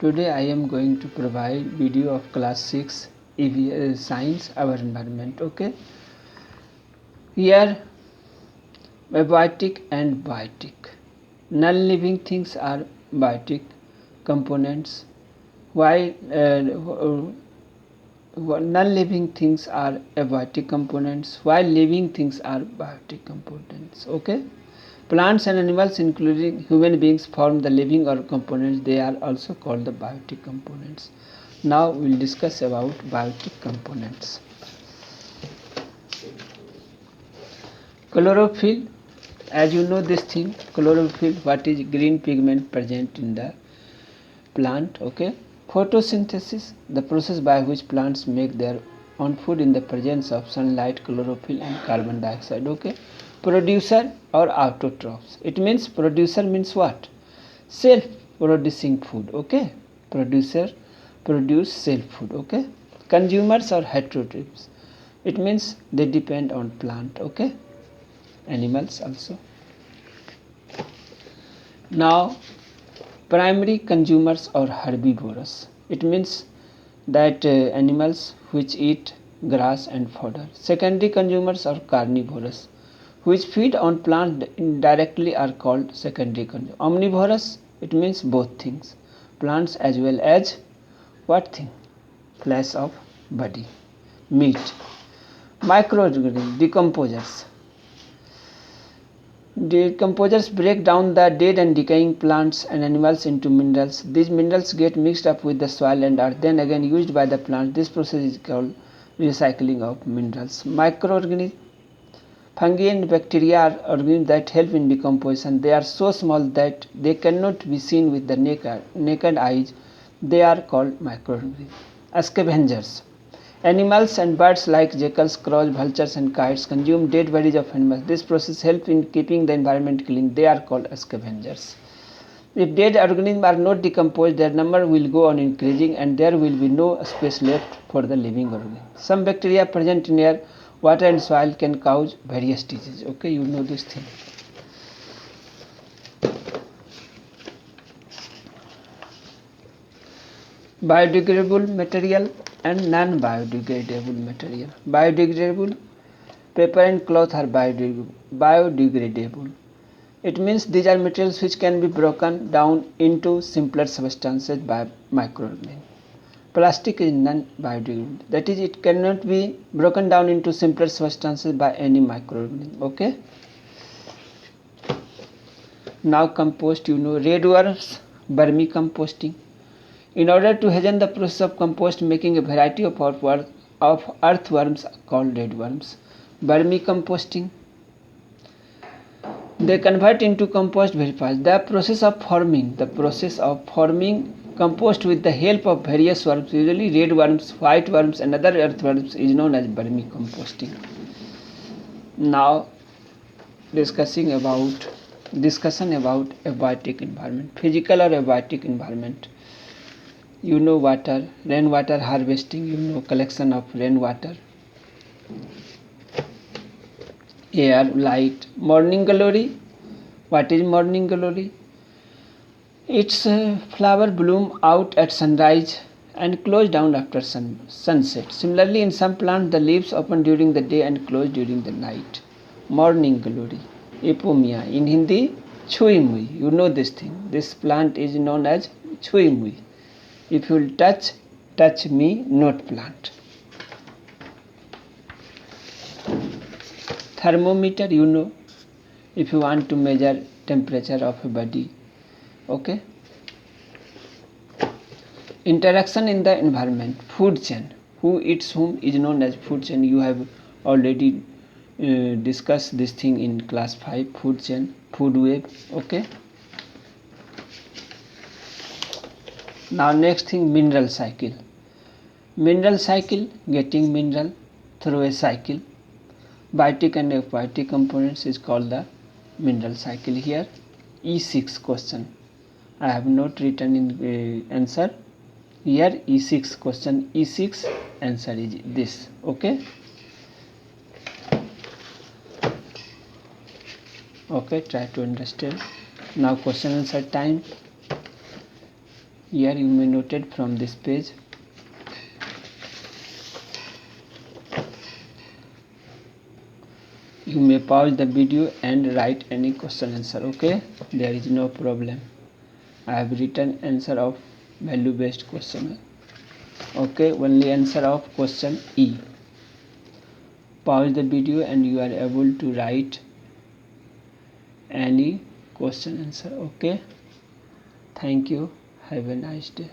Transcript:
Today I am going to provide video of class 6 EVS science our environment. Okay, here abiotic and biotic. Non-living things are biotic components, while non-living things are abiotic components, while living things are biotic components. Okay, plants and animals including human beings form the living or components. They are also called the biotic components. Now we will discuss about biotic components. Chlorophyll, as you know this thing, chlorophyll, what is green pigment present in the plant. Okay, photosynthesis, the process by which plants make their own food in the presence of sunlight, chlorophyll and carbon dioxide. Okay, producer or autotrophs, it means producer means what? Self producing food. Okay, producer produce self food. Okay, consumers or heterotrophs, it means they depend on plant. Okay, animals also. Now primary consumers or herbivorous, it means that animals which eat grass and fodder. Secondary consumers or carnivorous, which feed on plant indirectly, are called secondary consumers. Omnivorous, it means both things, plants as well as what thing? Flesh of body, meat. Microorganisms, decomposers. Decomposers break down the dead and decaying plants and animals into minerals. These minerals get mixed up with the soil and are then again used by the plant. This process is called recycling of minerals. Microorganisms, fungi and bacteria are organisms that help in decomposition. They are so small that they cannot be seen with the naked eyes. They are called microorganisms. Scavengers, animals and birds like jackals, crows, vultures and kites consume dead bodies of animals. This process helps in keeping the environment clean. They are called scavengers. If dead organisms are not decomposed, their number will go on increasing and there will be no space left for the living organisms. Some bacteria present in air, water and soil can cause various diseases. Okay, you know this thing. Biodegradable material and non-biodegradable material. Biodegradable, paper and cloth are biodegradable. It means these are materials which can be broken down into simpler substances by microorganisms. Plastic is non-biodegradable, that is, it cannot be broken down into simpler substances by any microorganism. Okay. Now compost, you know, redworms, vermicomposting. In order to hasten the process of compost making, a variety of earthworms called redworms. Vermicomposting, they convert into compost very fast. The process of forming compost with the help of various worms, usually redworms, white worms and other earthworms, is known as vermicomposting. Now discussion about abiotic environment. Physical or abiotic environment. You know water, rainwater harvesting, you know collection of rainwater. Air, light. Morning glory, what is morning glory? Its flower bloom out at sunrise and close down after sunset. Similarly, in some plants the leaves open during the day and close during the night. Morning glory. Epomia, in Hindi chui mui, you know this thing. This plant is known as chui mui. If you will touch me, not plant. Thermometer, you know, if you want to measure temperature of a body. Okay. Interaction in the environment. Food chain, who eats whom is known as food chain. You have already discussed this thing in class 5. Food chain, food web. Okay. Now next thing, mineral cycle. Mineral cycle, getting mineral through a cycle. Biotic and abiotic components is called the mineral cycle. Here E6 question, I have not written in answer. Here E6 question, E6 answer is this. Okay. Okay, try to understand. Now question answer time. Here you may note it from this page. You may pause the video and write any question answer. Okay, there is no problem. I have written answer of value based question. Okay, only answer of question E. Pause the video and you are able to write any question answer. Okay, thank you, have a nice day.